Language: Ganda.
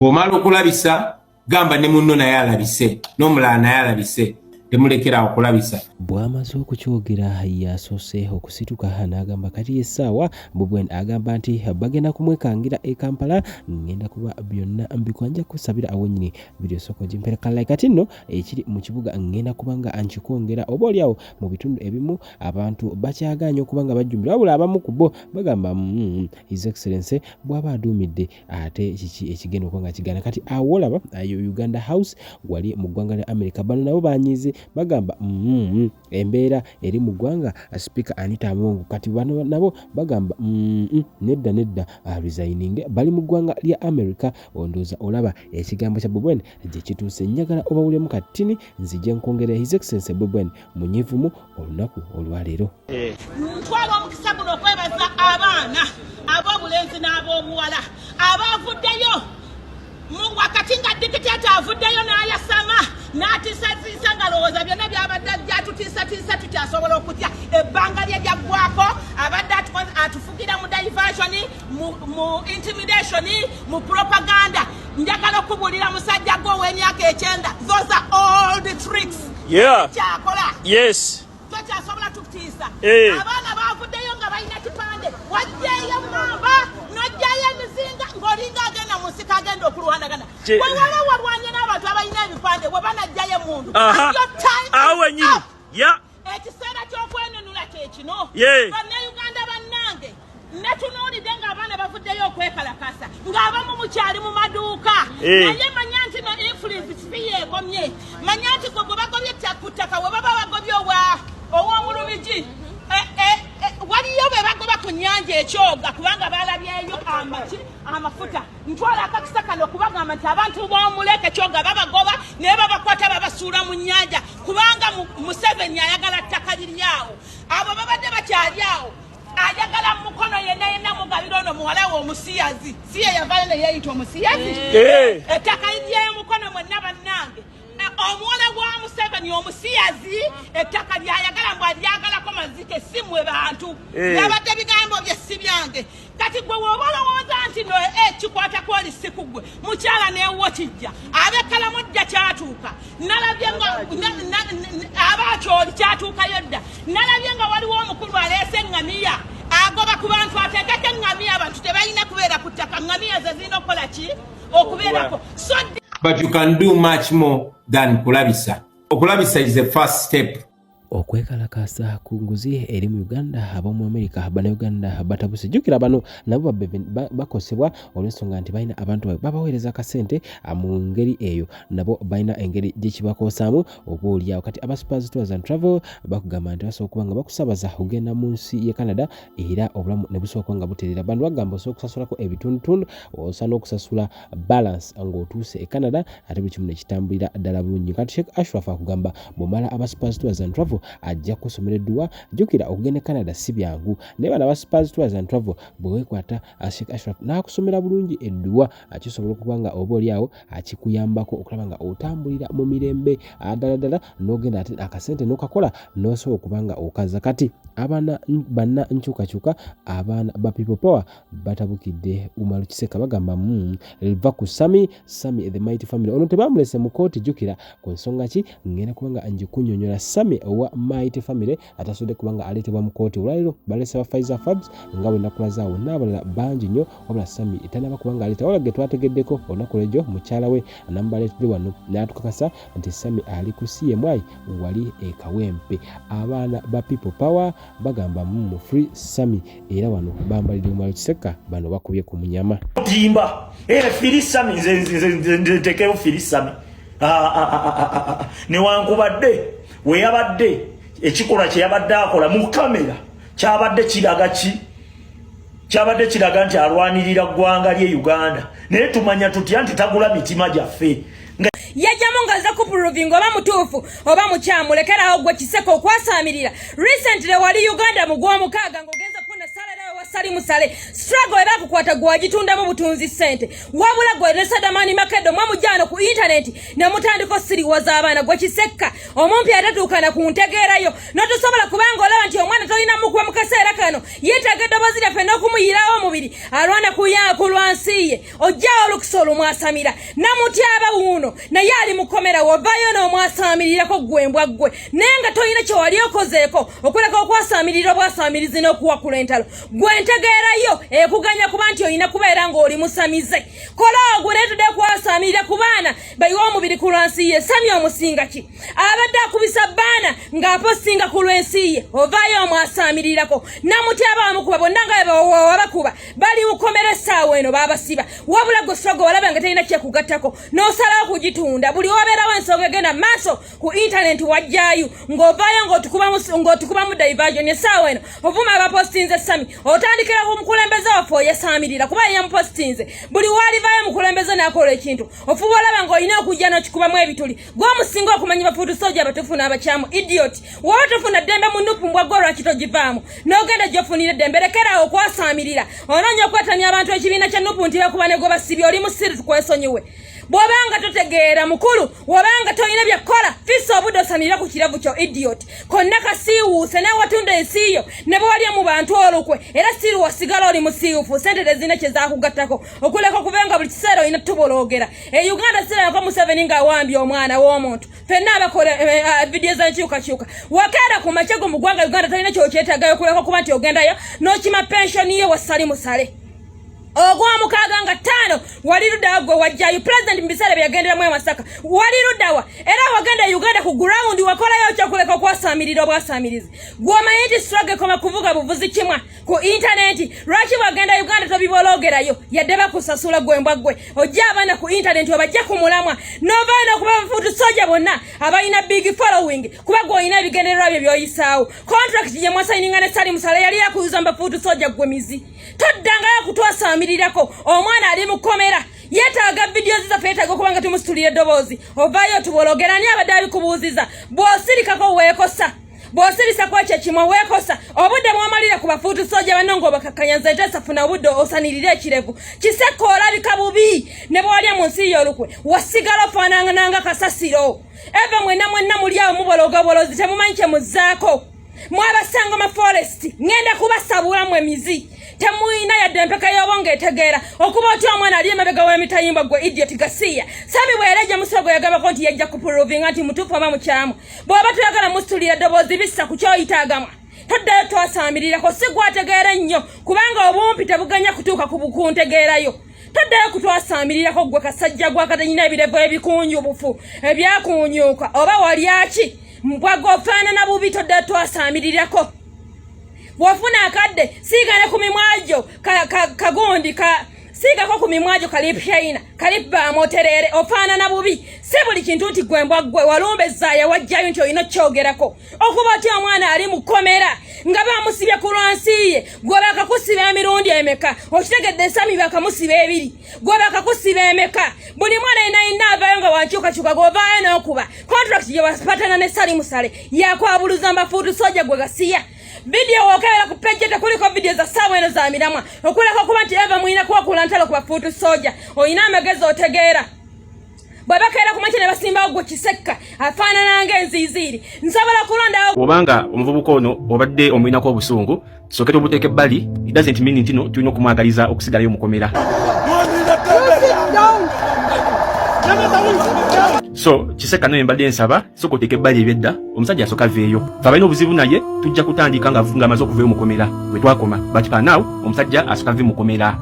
Bw'omala okulabisa gamba ne munno naye alabise n'omulala naye alabise temulekera okulabisa. Bw'amaze okukyogera yasoose okusituka n'agamba kati essaawa Bobi Wine agamba nti bagenda kumwekangira e Kampala ngenda kuba byonna mbikwanja kusabira awennyini video soko jimpera like kati nno ekiri mu kibuga ngenda kubanga anchikongera oba oliawo mu bitundu ebimu abantu bakyaganya okubanga bajjumbira wabula abamu ku bo bagamba His Excellency bw'aba aduumidde ate kiki ekigenda okubanga kigana kati awolaba ayo Uganda House wali mu ggwanga lya America bano nabo banyize bagamba embeera eri mu ggwanga Speaker Anita Among kati bano nabo bagamba nedda resigning bali mu ggwanga lya America ondoza olaba ekigambo kya Bobi Wine gye kituuse njagala obawulemu katini nzije nkongera His Excellency Bobi Wine munyivumu olunaku olwaleero. Ntwala omukisa guno okwebaza abaana ab'obulenzi n'ab'obuwala abavuddeyo wakati nga dikitaata avuddeyo n'ayasama n'atiisatiisa nga lowooza byonna byabadde gyatutiisatiisa tutyasobola okutya ebbanga lye lyaggwako abadde atufugira mu diversion mu intimidation mu propaganda. Njagala okubuulira musajja gwe ow'emyaka 9 those are all the tricks kyakola tokyasobola tukutiisa. Abaana bavuddeyo nga balina kipande wajjayo mamba n'ojjayo emizinga ng'olinga agenda mu nsiko agenda okulwanagana wewala walwanye n'abantu abalina ebipande we banajjayo emundu awenyini ekiseera ky'okwenunula kyekino bannayuganda bannange netunuulidde ng'abaana bavuddeyo okwekalakasa ng'abamu mukyali mu maduuka naye manya nti no influence sipiye ekomye manya nti gwe bwe bagobye ku ttaka we baba bagobye ow'omulumigi waliyo be bagoba ku nnyanja ekyoga kubanga balabyeyo amafuta. Ntwala akakisa kano kubagamba nti abantu b'omuleka ekyoga babagoba naye babakwata babasuula mu nnyanja kubanga Museveni ayagala ttaka liryawo abo babadde bakyali awo ayagala mu mukono yenna mugabira ono muwala we omusiyazi si ye yavayo ne yeeyita omusiyazi ettaka liryeyo mukono mwenna bannange omuwala gwa Museveni omusiyazi ettaka lyayagala mbw alyagalako mazike si mwe bantu byabadde bigambo bye si byange kati gwe woba olowooza nti no kikwata kwoli si ku gwe mukyala neewo kijja ab'ekkalamujja kyatuuka nalabye nga abakyoli kyatuukayo dda nalabye nga waliwo omukulu aleese eŋŋamiya agoba ku bantu ateekeko eŋŋamiya abantu tebalina kubeera ku ttaka eŋŋamiya ze zirina okukola ki okubeerako. But you can do much more than kulabisa. Okulabisa is the first step. Okwekalakasa ku nguzi eri mu Uganda ab'omu America bannayuganda batabuse jjukira bano nabo bakosebwa olw'ensonga nti balina abantu babaweereza akasente mu ngeri eyo nabo balina engeri gyekibakosaamu oba oliawo kati aba Spurs Tours and Travel bakugamba nti basobola okuba nga bakusabaza okugenda mu nsi ye Canada era obulamu ne busooka nga butereera bano bagamba osobola okusasulako ebitundutundu osa n'okusasula balance ng'otuuse e Canada ate buli kimu ne kitambulira ddala bulungi kati Sheikh Ashraf akugamba bw'omala aba Spurs Tours and Travel ajja kusomereddwa jjukira okugenda Canada si byangu naye bana ba Spurs Tours and Travel bwe weekwata Sheikh Ashraf n'akusomera bulungi edduwa akisobola okuba nga oba oliawo akikuyambako okulaba nga otambulira mu mirembe ddala n'ogenda ate akasente n'okakola n'osobola okuba nga okaza kati abaana banna nkyukakyuka abaana ba People Power batabukidde Umaru Kiseka bagamba liva ku Sami the Mighty Family ono tebamulese mu kooti jjukira ku nsonga ki ngenda kuba nga njikunyonyola Sami owa Mighty Family atasobodde kuba nga aleetebwa mu kooti olwaliro balese ba Pfizer Fabs nga bwe nakulazaawo n'abalala bangi nnyo wabula Sami tanaba kuba nga aleeta wala ge twategeddeko olunaku lw'ejjo mukyala we namubaleetedde wano n'atukakasa nti Sami ali ku CMI wali e Kawempe abaana ba People Power bagamba free Sami era wano bambalira Umaru Kiseka bano bakubye ku munyama timba free Sami nze ntekewo free Sami newankubadde we yabadde ekikolwa kye yabadde akola mu kamera kyabadde kiraga nti alwanirira ggwanga lye Uganda naye tumanya tutya nti tagula mitima gyaffe yajjamu ngaza kupuruvinga oba mutuufu oba mukyamulekerawo gwe Kiseka okwasamirira recently wali Uganda mu gw'omukaaga ng'ogenza kufuna salalawe wasali musale struggle era kukwata gwagitundamu butunzi ssente wabula gwe ne Sadamani Makedo mwamujjana ku internet ne mutandiko siriwaza abaana gwe Kisekka omumpi atatuukana ku ntegeerayo notosobola kubanga olaba nti omwana tolina mukuba mu kaseera kano yeetaaga eddoboozi lyaffe n'okumuyirawo omubiri alwana kulwansi ye ojjawo olukusa olumwasamira namutyaba wuuno naye ali mukomera wovaayo n'omwasamirirako gwembwa ggwe naye nga tolina kye wali okozeeko okuleka okwasamirira obwasamirizi n'okuwakula entalo gwe ntegeerayo ekuganya kuba nti olina kubeera ng'oli musamize kola ogwo neetudde kwasamirira ku baana bayiwa omubiri ku lwansi ye Sami omusinga ki abadde akubisa baana ng'apostinga ku lwensi ye ovaayo omwasamirirako namutyaba wamukuba bonna nga wabakuba bali mukomera essaawa eno baabasiba wabula gwe sogo walaba nga talina kyekugattako n'osalawo kugitunda buli wabeerawo ensonga egenda maaso ku intaneti wajjaayo ng'ovaayo ng'otukubamu diversion essaawa eno ovuma abapostinze Sami otandikira ku mukulembeze waffe oyesamirira kuba yamupostinze buli waalivaayo mukulembeze n'akola ekintu ofuba olaba ng'olina okujja n'okikubamu ebituli gw'omusinga okumanyi bafuutu soja abatuufu n'abakyamu idiot woba tofuna ddembe mu nnupu mbwagwa lwaki togivaamu n'ogenda gy'ofunira eddembe lekerawo okwasamirira onoonya okwetanya abantu ekibiina kya nnupu nti bakuba ne gwe basibye oli musiru tukwesonyiwe bw'obanga totegeera mukulu wabanga tolina byakola fisa obudde osanirira ku kiravu kyo idiot konna kasiiwuuse naye watunda ensi yo ne bwe walya mu bantu olukwe era siru wasigala oli musiiwufu sente tezina kye zaakugattako okuleka okubenga buli kiseera olina tuboloogera Uganda sirako Museveni ng'awambye omwana w'omuntu ffenna abakola vidiyo z'enkyukakyuka wakeera ku makyego mu ggwanga Uganda tolina kyokyetagayo okuleka okuba nti ogendayo n'okima pensioni ye wasali musale ogw'omukaaga nga 5 wali luddawa gwe wajjayo president mbiseera byagenderamu Masaka wali luddawa era wagenda Uganda ku ground wakolayo kyokuleka okwasamirira obwasamirizi gw'omanyi nti struggle koma kuvuga buvuzi kimwa ku intaneti lwaki wagenda Uganda tobiboloogerayo yadde bakusasula gwembwa gwe ojja abaana ku intaneti obajja ku mulamwa n'ovaana okuba bafuutu soja bonna abalina big following kuba gw'olina ebigendererwa bye by'oyisaawo contract gye mwasayininga ne Sali Musale yali yakuyuza bafuutu soja gwe mizi toddangayo kutwasamirirako omwana ali mukomera yeetaaga vidiyo zizaffe yeetaaga okuba nga tumusitulira eddoboozi ovaayo tubologera ani abadde abikubuuziza bw'osirikako weekosa bw'osirisa kwekyo kimwe weekosa obudde bw'omalira ku bafuutu soja banno ng'obakakkanyaza entesafuna obudde osanirira ekirevu Kisekka olabika bubi ne bw'olya mu nsi y'olukwe wasigala ofaanananga kasasiro eva mwenna muli awo mubologabolozi temumanyi kye muzzaako mwabasangoma forest ngenda kubasabulamu emizi temuyina yadde empeka y'obonga etegeera okuba oti omwana ali emabega w'emitayimba gwe idiot Gasiya Sami bwereja musogo yagabako nti yajja kuprovinga nti mutuufu oba mukyamu bw'oba tuyagala musitulira eddoboozi bissa ku kyoyitaagama toddayo twasamirirako si gwategeera nnyo kubanga obumpi tebuganya kutuuka ku bukuntegeerayo toddayo kutwasamirirako gwe kasajja gwakatanyina ebirevu ebikunjubufu ebyakunyuuka oba walyaki mbwaga ofaanana bubi toddayo twasamirirako wafuna akadde siigane ku mimwajo kagundi siigako ku mimwajo kalipyaina kalipba moterere ofaanana bubi si buli kintu nti gwembwa gwe walumbezaayo wajjayo nti olina kyogerako okuba oti omwana ali mukomera nga bamusibye ku lwansi ye gwe bakakusiba emirundi emeka okitegedde Sami bakamusiba 2 gwe bakakusiba emeka buli mwana yenayina avaayo nga wankyukakyuka gw'ovaayo n'okuba contract gye wapatana ne Sali Musale yakwabuluza mbafuutu soja gwe Gasiya video wakera ku page tekuliko video za sawa eno za miramwa okuleka kuba nti eva muina kuwa kulantalo ku bafuutu soja oyina amegezo otegeera bwabakaera ku machine basimba ogwo Kisekka afaanana ng'enziziri nsobola kulonda obanga omuvubuka ono obadde omwinako obusungu sokete obuteeke ebbali it doesn't mean nti no tulina okumwagaliza okusigalayo mukomera so Kisekka naye mbadde nsaba soko teeke ebbali ebyedda omusajja asoka veeyo abalina obuzibu naye tujja kutandika nga amaze okuveeyo mukomera bwe twakoma but now omusajja asoka ve mukomera